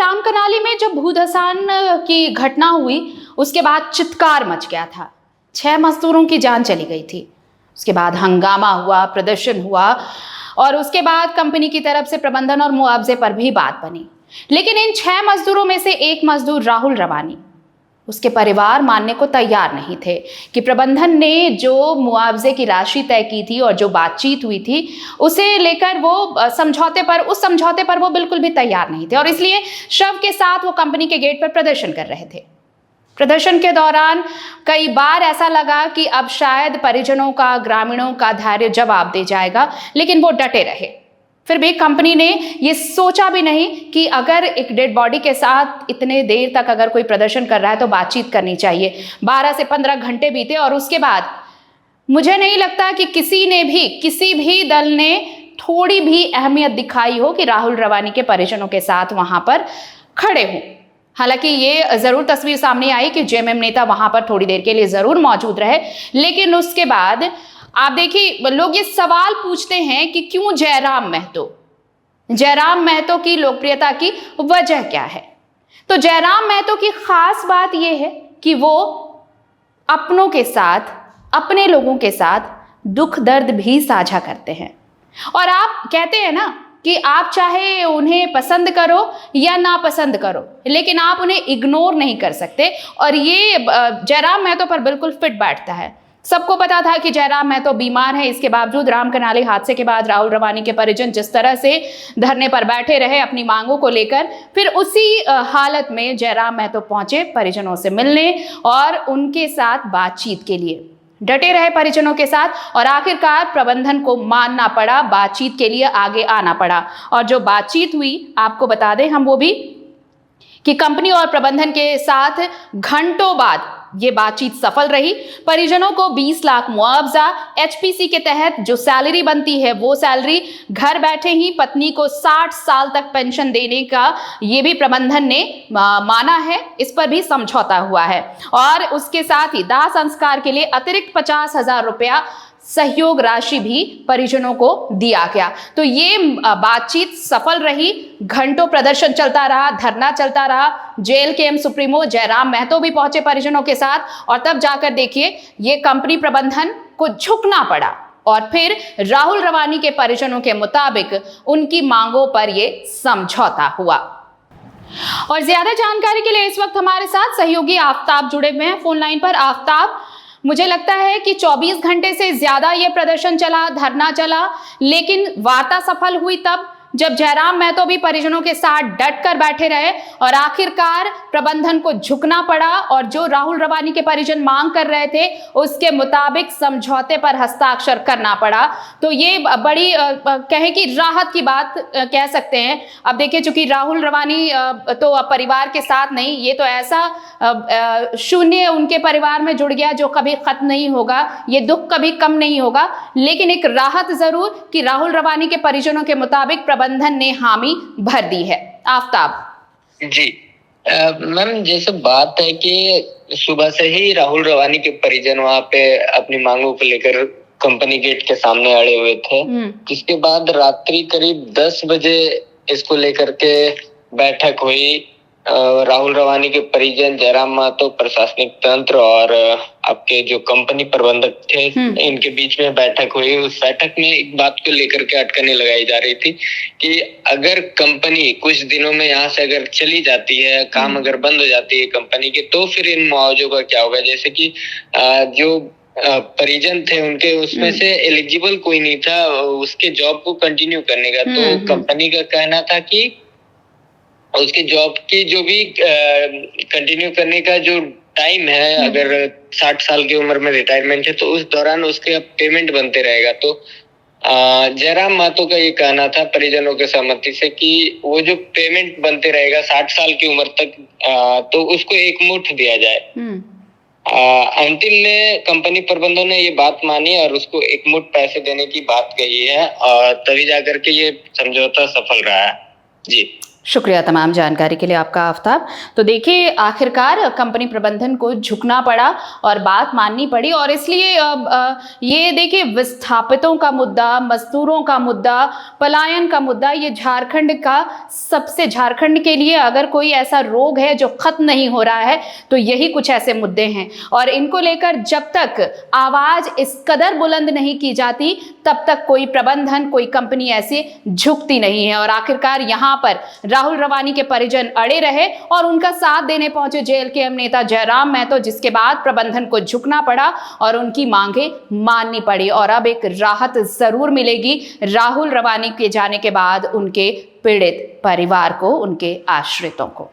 रामकनाली में जब भूधसान की घटना हुई उसके बाद चित्कार मच गया था। 6 मजदूरों की जान चली गई थी। उसके बाद हंगामा हुआ, प्रदर्शन हुआ और उसके बाद कंपनी की तरफ से प्रबंधन और मुआवजे पर भी बात बनी। लेकिन इन 6 मजदूरों में से एक मजदूर राहुल रवानी, उसके परिवार मानने को तैयार नहीं थे कि प्रबंधन ने जो मुआवजे की राशि तय की थी और जो बातचीत हुई थी उसे लेकर वो समझौते पर वो बिल्कुल भी तैयार नहीं थे और इसलिए शव के साथ वो कंपनी के गेट पर प्रदर्शन कर रहे थे। प्रदर्शन के दौरान कई बार ऐसा लगा कि अब शायद परिजनों का, ग्रामीणों का धैर्य जवाब दे जाएगा, लेकिन वो डटे रहे। फिर भी कंपनी ने ये सोचा भी नहीं कि अगर एक डेड बॉडी के साथ इतने देर तक अगर कोई प्रदर्शन कर रहा है तो बातचीत करनी चाहिए। 12 से 15 घंटे बीते और उसके बाद मुझे नहीं लगता कि किसी भी दल ने थोड़ी भी अहमियत दिखाई हो कि राहुल रवानी के परिजनों के साथ वहां पर खड़े हों। हालांकि ये जरूर तस्वीर सामने आई कि जेएमएम नेता वहां पर थोड़ी देर के लिए जरूर मौजूद रहे, लेकिन उसके बाद आप देखिए लोग ये सवाल पूछते हैं कि क्यों जयराम महतो की लोकप्रियता की वजह क्या है। तो जयराम महतो की खास बात यह है कि वो अपनों के साथ, अपने लोगों के साथ दुख दर्द भी साझा करते हैं। और आप कहते हैं ना कि आप चाहे उन्हें पसंद करो या ना पसंद करो, लेकिन आप उन्हें इग्नोर नहीं कर सकते और ये जयराम महतो पर बिल्कुल फिट बैठता है। सबको पता था कि जयराम महतो बीमार है, इसके बावजूद रामकनाली हादसे के बाद राहुल रवानी के परिजन जिस तरह से धरने पर बैठे रहे अपनी मांगों को लेकर, फिर उसी हालत में जयराम महतो पहुंचे परिजनों से मिलने और उनके साथ बातचीत के लिए। डटे रहे परिजनों के साथ और आखिरकार प्रबंधन को मानना पड़ा, बातचीत के लिए आगे आना पड़ा। और जो बातचीत हुई आपको बता दें हम वो भी कि कंपनी और प्रबंधन के साथ घंटों बाद ये बातचीत सफल रही। परिजनों को 20 लाख मुआवजा, एचपीसी के तहत जो सैलरी बनती है वो सैलरी, घर बैठे ही पत्नी को 60 साल तक पेंशन देने का ये भी प्रबंधन ने माना है, इस पर भी समझौता हुआ है। और उसके साथ ही दाह संस्कार के लिए अतिरिक्त 50,000 रुपया सहयोग राशि भी परिजनों को दिया गया। तो ये बातचीत सफल रही, घंटों प्रदर्शन चलता रहा, धरना चलता रहा। जेल के सुप्रीमो जयराम महतो भी पहुंचे परिजनों के साथ और तब जाकर देखिए ये कंपनी प्रबंधन को झुकना पड़ा और फिर राहुल रवानी के परिजनों के मुताबिक उनकी मांगों पर ये समझौता हुआ। और ज्यादा जानकारी के लिए इस वक्त हमारे साथ सहयोगी आफ्ताब जुड़े हुए हैं फोन लाइन पर। आफ्ताब, मुझे लगता है कि 24 घंटे से ज्यादा ये प्रदर्शन चला, धरना चला, लेकिन वार्ता सफल हुई तब जब जयराम महतो भी परिजनों के साथ डट कर बैठे रहे और आखिरकार प्रबंधन को झुकना पड़ा और जो राहुल रवानी के परिजन मांग कर रहे थे उसके मुताबिक समझौते पर हस्ताक्षर करना पड़ा। तो ये बड़ी कहें कि राहत की बात कह सकते हैं। अब देखिए चूंकि राहुल रवानी तो परिवार के साथ नहीं, ये तो ऐसा शून्य उनके परिवार में जुड़ गया जो कभी खत्म नहीं होगा, ये दुख कभी कम नहीं होगा, लेकिन एक राहत जरूर कि राहुल रवानी के परिजनों के मुताबिक प्रबंधन ने हामी भर दी है। आफ्ताब जी मैम, जैसे बात है कि सुबह से ही राहुल रवानी के परिजन वहां पे अपनी मांगों को लेकर कंपनी गेट के सामने अड़े हुए थे, जिसके बाद रात्रि करीब 10 बजे इसको लेकर के बैठक हुई। राहुल रवानी के परिजन, जयराम महतो, प्रशासनिक तंत्र और आपके जो कंपनी प्रबंधक थे, इनके बीच में बैठक हुई। उस बैठक में एक बात को लेकर के अटकनें लगाई जा रही थी कि अगर कंपनी कुछ दिनों में यहाँ से अगर चली जाती है, काम अगर बंद हो जाती है कंपनी की, तो फिर इन मुआवजों का क्या होगा। जैसे कि जो परिजन थे उनके उसमें से एलिजिबल कोई नहीं था उसके जॉब को कंटिन्यू करने का। तो कंपनी का कहना था कि उसकी जॉब की जो भी कंटिन्यू करने का जो टाइम है, अगर 60 साल की उम्र में रिटायरमेंट है तो उस दौरान उसके पेमेंट बनते रहेगा। तो जयराम महतो का ये कहना था परिजनों के सहमति से कि वो जो पेमेंट बनते रहेगा 60 साल की उम्र तक, तो उसको एक मुठ दिया जाए। अंतिम में कंपनी प्रबंधन ने ये बात मानी और उसको एक मुठ पैसे देने की बात कही है और तभी जाकर के ये समझौता सफल रहा है। जी शुक्रिया तमाम जानकारी के लिए आपका आफ्ताब। तो देखिए, आखिरकार कंपनी प्रबंधन को झुकना पड़ा और बात माननी पड़ी, और इसलिए ये देखिए, विस्थापितों का मुद्दा, मजदूरों का मुद्दा, पलायन का मुद्दा, ये झारखंड के लिए अगर कोई ऐसा रोग है जो खत्म नहीं हो रहा है तो यही कुछ ऐसे मुद्दे हैं, और इनको लेकर जब तक आवाज इस कदर बुलंद नहीं की जाती तब तक कोई प्रबंधन, कोई कंपनी ऐसी झुकती नहीं है। और आखिरकार यहाँ पर राहुल रवानी के परिजन अड़े रहे और उनका साथ देने पहुंचे JLKM नेता जयराम महतो, जिसके बाद प्रबंधन को झुकना पड़ा और उनकी मांगे माननी पड़ी। और अब एक राहत जरूर मिलेगी राहुल रवानी के जाने के बाद उनके पीड़ित परिवार को, उनके आश्रितों को।